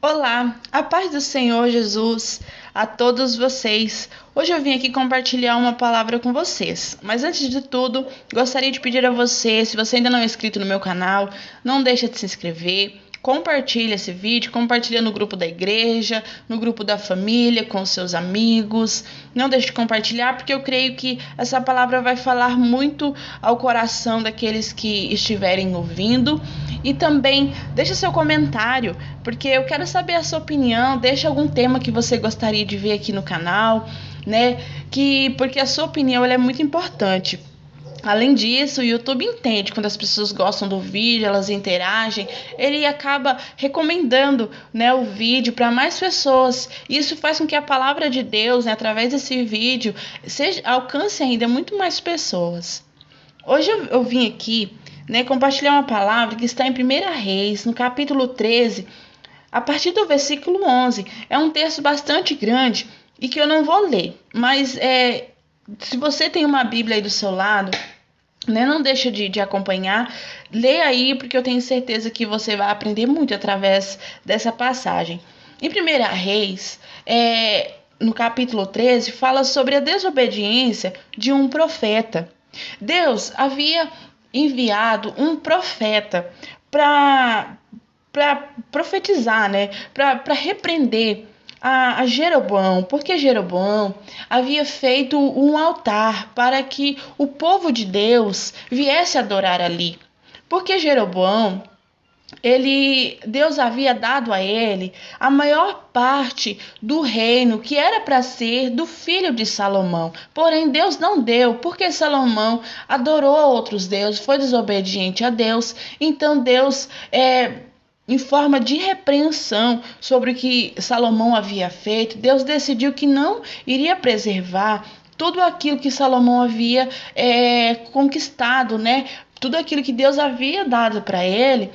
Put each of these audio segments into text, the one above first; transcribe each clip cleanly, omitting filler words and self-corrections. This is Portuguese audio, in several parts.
Olá, a paz do Senhor Jesus a todos vocês. Hoje eu vim aqui compartilhar uma palavra com vocês. Mas antes de tudo, gostaria de pedir a você, se você ainda não é inscrito no meu canal, não deixa de se inscrever. Compartilha esse vídeo, compartilha no grupo da igreja, no grupo da família, com seus amigos. Não deixe de compartilhar, porque eu creio que essa palavra vai falar muito ao coração daqueles que estiverem ouvindo. E também deixa seu comentário, porque eu quero saber a sua opinião. Deixa algum tema que você gostaria de ver aqui no canal, né? Porque a sua opinião ela é muito importante. Além disso, o YouTube entende quando as pessoas gostam do vídeo, elas interagem, ele acaba recomendando, né, o vídeo para mais pessoas. Isso faz com que a palavra de Deus, né, através desse vídeo, alcance ainda muito mais pessoas. Hoje eu vim aqui, né, compartilhar uma palavra que está em 1 Reis, no capítulo 13, a partir do versículo 11. É um texto bastante grande e que eu não vou ler, mas se você tem uma Bíblia aí do seu lado, né, não deixa de acompanhar, lê aí, porque eu tenho certeza que você vai aprender muito através dessa passagem. Em 1 Reis, no capítulo 13, fala sobre a desobediência de um profeta. Deus havia enviado um profeta para profetizar, né, para repreender a Jeroboão, porque Jeroboão havia feito um altar para que o povo de Deus viesse adorar ali. Porque Jeroboão, Deus havia dado a ele a maior parte do reino que era para ser do filho de Salomão. Porém, Deus não deu, porque Salomão adorou a outros deuses, foi desobediente a Deus. Então, Deus em forma de repreensão sobre o que Salomão havia feito, Deus decidiu que não iria preservar tudo aquilo que Salomão havia conquistado, né? Tudo aquilo que Deus havia dado para ele.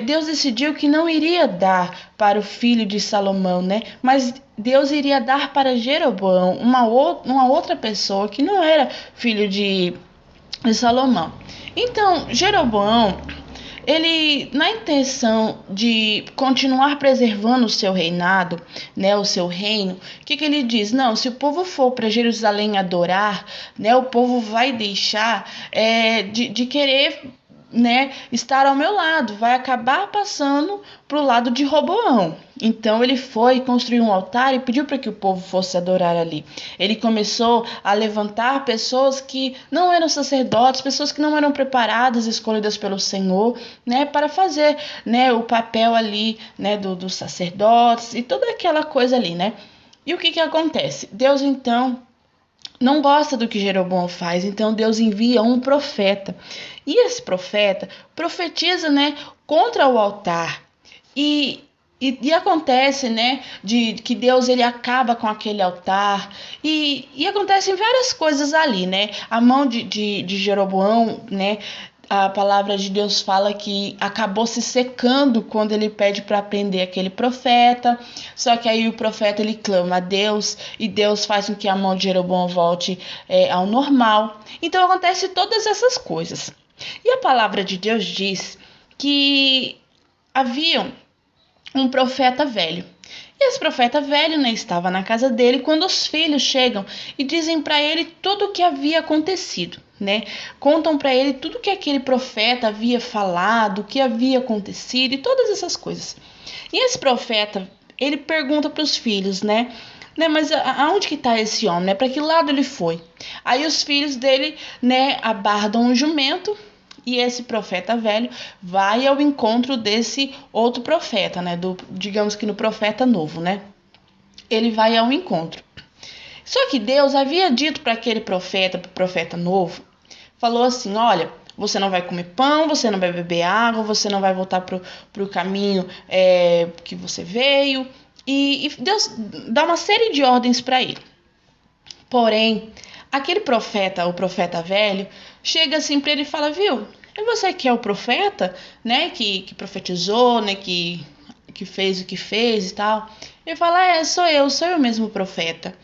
Deus decidiu que não iria dar para o filho de Salomão, né? Mas Deus iria dar para Jeroboão, uma outra pessoa que não era filho de Salomão. Então, Jeroboão, ele, na intenção de continuar preservando o seu reinado, né, o seu reino, o que ele diz? Não, se o povo for para Jerusalém adorar, né, o povo vai deixar de querer, né, estar ao meu lado, vai acabar passando para o lado de Roboão. Então ele foi construir um altar e pediu para que o povo fosse adorar ali. Ele começou a levantar pessoas que não eram sacerdotes, pessoas que não eram preparadas, escolhidas pelo Senhor, né, para fazer, né, o papel ali, né, dos sacerdotes e toda aquela coisa ali, né? E o que acontece? Deus então não gosta do que Jeroboão faz, então Deus envia um profeta. E esse profeta profetiza, né, contra o altar. E acontece, né, de que Deus ele acaba com aquele altar. E acontecem várias coisas ali, né? A mão de Jeroboão, né? A palavra de Deus fala que acabou se secando quando ele pede para prender aquele profeta. Só que aí o profeta ele clama a Deus e Deus faz com que a mão de Jeroboão volte ao normal. Então acontece todas essas coisas. E a palavra de Deus diz que havia um profeta velho. E esse profeta velho, né, estava na casa dele quando os filhos chegam e dizem para ele tudo o que havia acontecido, né? Contam para ele tudo que aquele profeta havia falado, o que havia acontecido e todas essas coisas. E esse profeta, ele pergunta para os filhos, né? Mas aonde que está esse homem, né? Para que lado ele foi? Aí os filhos dele, né, abardam um jumento. E esse profeta velho vai ao encontro desse outro profeta, né? Digamos que no profeta novo, né? Ele vai ao encontro. Só que Deus havia dito para aquele profeta, para o profeta novo, falou assim: olha, você não vai comer pão, você não vai beber água, você não vai voltar para o caminho que você veio. E Deus dá uma série de ordens para ele. Porém, aquele profeta, o profeta velho, chega assim para ele e fala: viu, é você que é o profeta, né, que profetizou, né, que fez o que fez e tal. Ele fala: sou eu mesmo o profeta.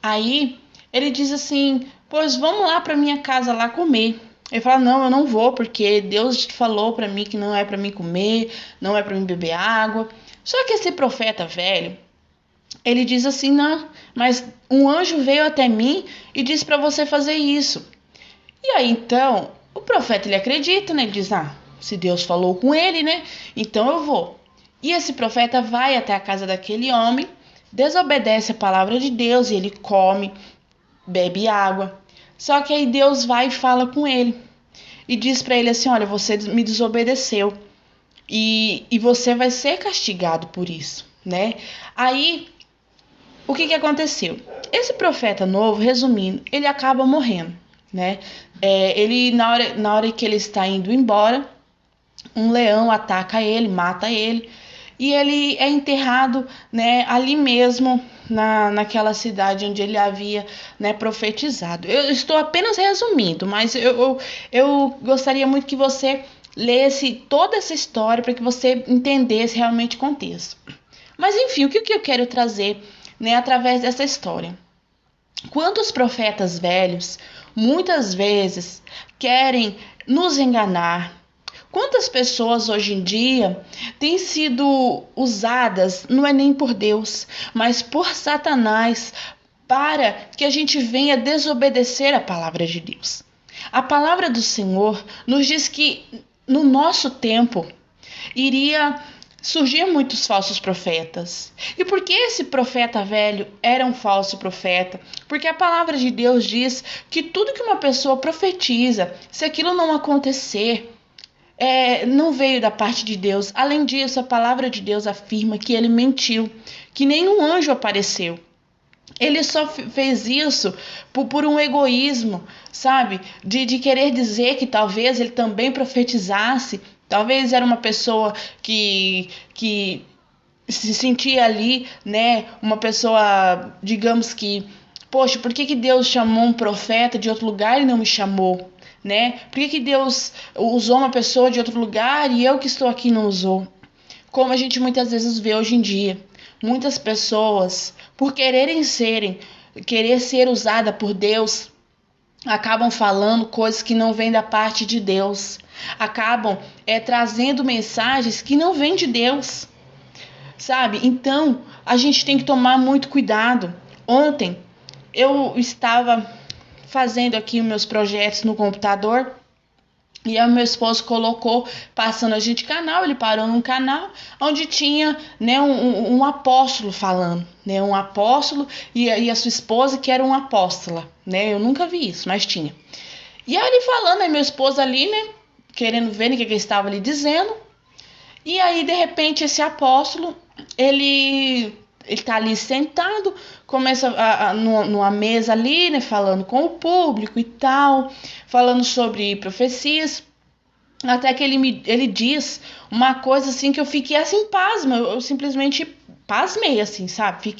Aí ele diz assim: pois vamos lá para minha casa lá comer. Ele fala: não, eu não vou, porque Deus falou para mim que não é para mim comer, não é para mim beber água. Só que esse profeta velho, ele diz assim: não, mas um anjo veio até mim e disse para você fazer isso. E aí então o profeta ele acredita, né? Ele diz: ah, se Deus falou com ele, né? Então eu vou. E esse profeta vai até a casa daquele homem, desobedece a palavra de Deus e ele come, bebe água. Só que aí Deus vai e fala com ele e diz para ele assim: olha, você me desobedeceu e você vai ser castigado por isso, né? Aí o que aconteceu? Esse profeta novo, resumindo, ele acaba morrendo, né? Ele na hora que ele está indo embora, um leão ataca ele, mata ele, e ele é enterrado, né, ali mesmo naquela cidade onde ele havia, né, profetizado. Eu estou apenas resumindo, mas eu gostaria muito que você lesse toda essa história para que você entendesse realmente o contexto. Mas enfim, o que eu quero trazer, né, através dessa história? Quantos profetas velhos muitas vezes querem nos enganar? Quantas pessoas hoje em dia têm sido usadas, não é nem por Deus, mas por Satanás, para que a gente venha desobedecer a palavra de Deus? A palavra do Senhor nos diz que no nosso tempo iria surgir muitos falsos profetas. E por que esse profeta velho era um falso profeta? Porque a palavra de Deus diz que tudo que uma pessoa profetiza, se aquilo não acontecer, não veio da parte de Deus. Além disso, a palavra de Deus afirma que ele mentiu, que nenhum anjo apareceu. Ele só fez isso por um egoísmo, sabe? De querer dizer que talvez ele também profetizasse. Talvez era uma pessoa que se sentia ali, né? Uma pessoa, digamos que, poxa, por que Deus chamou um profeta de outro lugar e não me chamou? Né? Por que Deus usou uma pessoa de outro lugar e eu que estou aqui não usou? Como a gente muitas vezes vê hoje em dia. Muitas pessoas, por querer ser usada por Deus, acabam falando coisas que não vêm da parte de Deus. Acabam trazendo mensagens que não vêm de Deus. Sabe? Então, a gente tem que tomar muito cuidado. Ontem, eu estava fazendo aqui os meus projetos no computador e aí meu esposo colocou, passando a gente canal, ele parou num canal onde tinha, né, um apóstolo falando, né, um apóstolo e a sua esposa que era uma apóstola, né, eu nunca vi isso, mas tinha. E aí ele falando, aí meu esposo ali, né, querendo ver o que ele estava ali dizendo, e aí de repente esse apóstolo, ele tá ali sentado, começa numa mesa ali, né, falando com o público e tal, falando sobre profecias, até que ele diz uma coisa assim que eu fiquei assim, pasma, eu simplesmente pasmei, assim, sabe?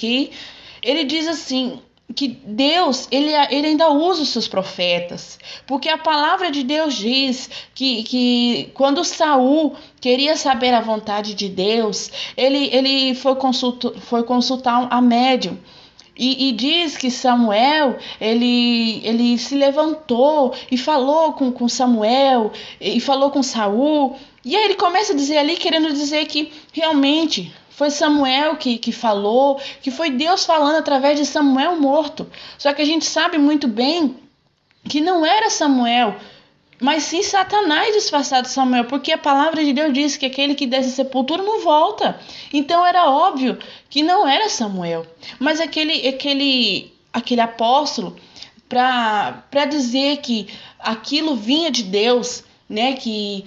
Ele diz assim, que Deus, ele ainda usa os seus profetas, porque a palavra de Deus diz que quando Saul queria saber a vontade de Deus, ele foi consultar a médium. E diz que Samuel, ele se levantou e falou com Samuel, e falou com Saul. E aí ele começa a dizer ali, querendo dizer que realmente foi Samuel que falou, que foi Deus falando através de Samuel morto. Só que a gente sabe muito bem que não era Samuel, mas sim Satanás disfarçado de Samuel, porque a palavra de Deus diz que aquele que desce a sepultura não volta. Então era óbvio que não era Samuel, mas aquele apóstolo, para dizer que aquilo vinha de Deus, né, que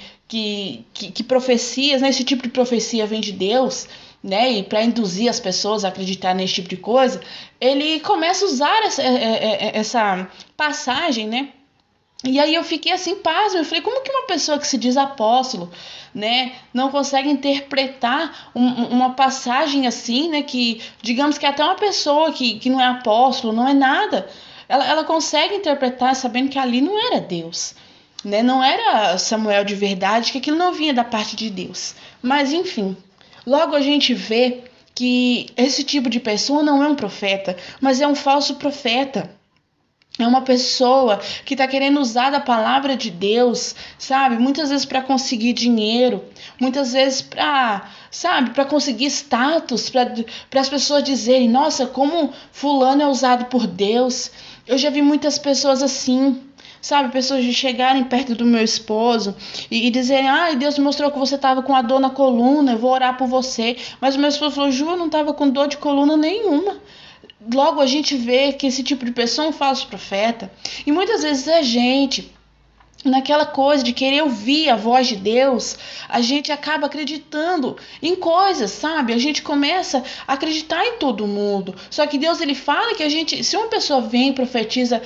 profecias, né, esse tipo de profecia vem de Deus, né, e para induzir as pessoas a acreditar nesse tipo de coisa, ele começa a usar essa passagem, né? E aí eu fiquei assim, pasmo, eu falei, como que uma pessoa que se diz apóstolo, né, não consegue interpretar uma passagem assim, né, que digamos que até uma pessoa que não é apóstolo, não é nada, ela consegue interpretar sabendo que ali não era Deus, né, não era Samuel de verdade, que aquilo não vinha da parte de Deus. Mas enfim, logo a gente vê que esse tipo de pessoa não é um profeta, mas é um falso profeta. É uma pessoa que está querendo usar da palavra de Deus, sabe? Muitas vezes para conseguir dinheiro, muitas vezes para, sabe, para conseguir status, para as pessoas dizerem, nossa, como fulano é usado por Deus. Eu já vi muitas pessoas assim, sabe? Pessoas de chegarem perto do meu esposo e dizerem, ai, Deus me mostrou que você estava com a dor na coluna, eu vou orar por você. Mas o meu esposo falou, Ju, eu não estava com dor de coluna nenhuma. Logo a gente vê que esse tipo de pessoa é um falso profeta. E muitas vezes a gente, naquela coisa de querer ouvir a voz de Deus, a gente acaba acreditando em coisas, sabe? A gente começa a acreditar em todo mundo. Só que Deus, ele fala que a gente, se uma pessoa vem e profetiza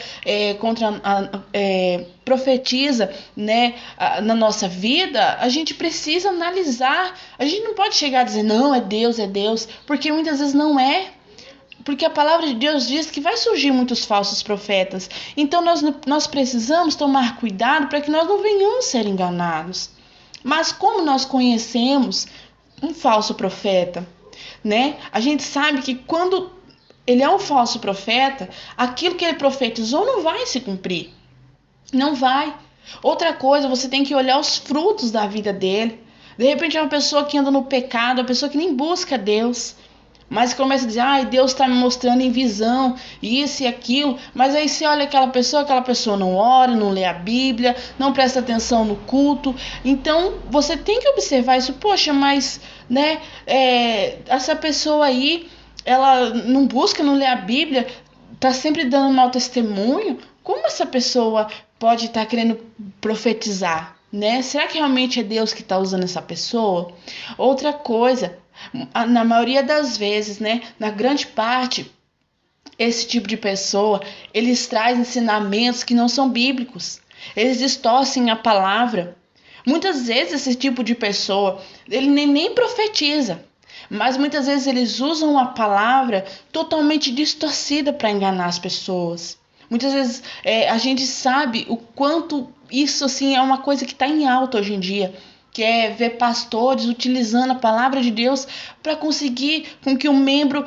profetiza, né, na nossa vida, a gente precisa analisar. A gente não pode chegar a dizer, não, é Deus, porque muitas vezes não é. Porque a palavra de Deus diz que vai surgir muitos falsos profetas. Então nós precisamos tomar cuidado para que nós não venhamos ser enganados. Mas como nós conhecemos um falso profeta, né? A gente sabe que quando ele é um falso profeta, aquilo que ele profetizou não vai se cumprir. Não vai. Outra coisa, você tem que olhar os frutos da vida dele. De repente é uma pessoa que anda no pecado, uma pessoa que nem busca Deus. Mas começa a dizer, ai, Deus está me mostrando em visão, isso e aquilo. Mas aí você olha aquela pessoa não ora, não lê a Bíblia, não presta atenção no culto. Então, você tem que observar isso. Poxa, mas, né, essa pessoa aí, ela não busca, não lê a Bíblia, tá sempre dando mau testemunho. Como essa pessoa pode estar querendo profetizar, né? Será que realmente é Deus que está usando essa pessoa? Outra coisa, na maioria das vezes, né, na grande parte, esse tipo de pessoa, eles trazem ensinamentos que não são bíblicos. Eles distorcem a palavra. Muitas vezes esse tipo de pessoa, ele nem profetiza, mas muitas vezes eles usam a palavra totalmente distorcida para enganar as pessoas. Muitas vezes a gente sabe o quanto isso assim é uma coisa que está em alta hoje em dia, que é ver pastores utilizando a palavra de Deus para conseguir com que o membro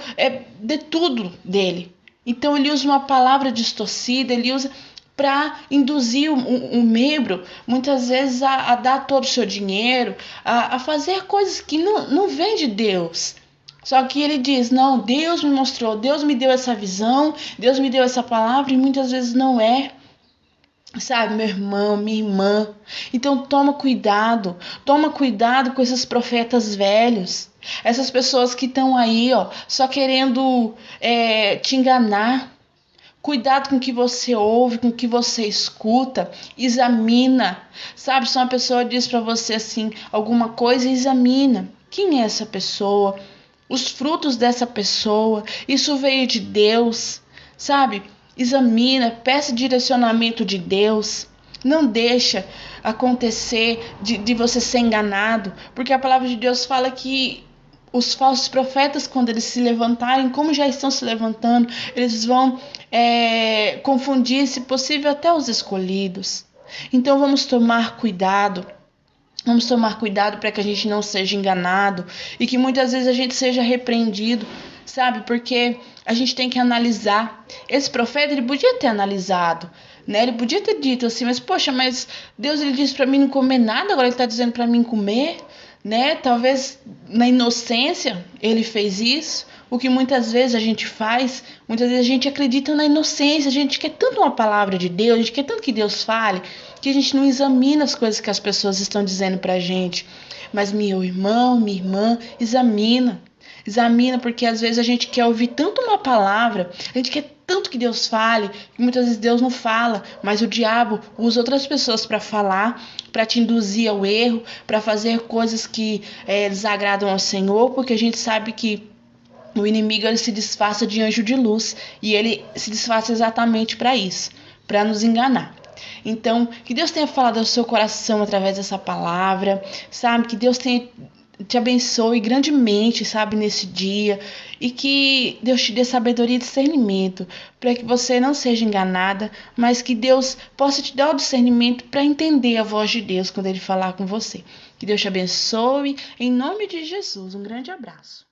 dê tudo dele. Então ele usa uma palavra distorcida, ele usa para induzir o membro, muitas vezes, a dar todo o seu dinheiro, a fazer coisas que não vêm de Deus. Só que ele diz, não, Deus me mostrou, Deus me deu essa visão, Deus me deu essa palavra, e muitas vezes não é. Sabe, meu irmão, minha irmã. Então toma cuidado com esses profetas velhos, essas pessoas que estão aí, ó, só querendo te enganar. Cuidado com o que você ouve, com o que você escuta, examina. Sabe, se uma pessoa diz para você assim alguma coisa, examina. Quem é essa pessoa? Os frutos dessa pessoa? Isso veio de Deus, sabe? Examina, peça direcionamento de Deus. Não deixa acontecer de você ser enganado, porque a palavra de Deus fala que os falsos profetas, quando eles se levantarem, como já estão se levantando, eles vão confundir, se possível, até os escolhidos. Então vamos tomar cuidado. Vamos tomar cuidado para que a gente não seja enganado e que muitas vezes a gente seja repreendido, sabe? Porque a gente tem que analisar. Esse profeta, ele podia ter analisado, né? Ele podia ter dito assim, mas poxa, mas Deus, ele disse para mim não comer nada, agora ele está dizendo para mim comer, né? Talvez na inocência ele fez isso. O que muitas vezes a gente faz, muitas vezes a gente acredita na inocência, a gente quer tanto uma palavra de Deus, a gente quer tanto que Deus fale, que a gente não examina as coisas que as pessoas estão dizendo pra gente. Mas meu irmão, minha irmã, examina, porque às vezes a gente quer ouvir tanto uma palavra, a gente quer tanto que Deus fale, que muitas vezes Deus não fala, mas o diabo usa outras pessoas para falar, para te induzir ao erro, para fazer coisas que desagradam ao Senhor, porque a gente sabe que o inimigo, ele se disfarça de anjo de luz e ele se disfarça exatamente para isso, para nos enganar. Então, que Deus tenha falado ao seu coração através dessa palavra, sabe? Que Deus te abençoe grandemente, sabe, nesse dia, e que Deus te dê sabedoria e discernimento para que você não seja enganada, mas que Deus possa te dar o discernimento para entender a voz de Deus quando Ele falar com você. Que Deus te abençoe, em nome de Jesus. Um grande abraço.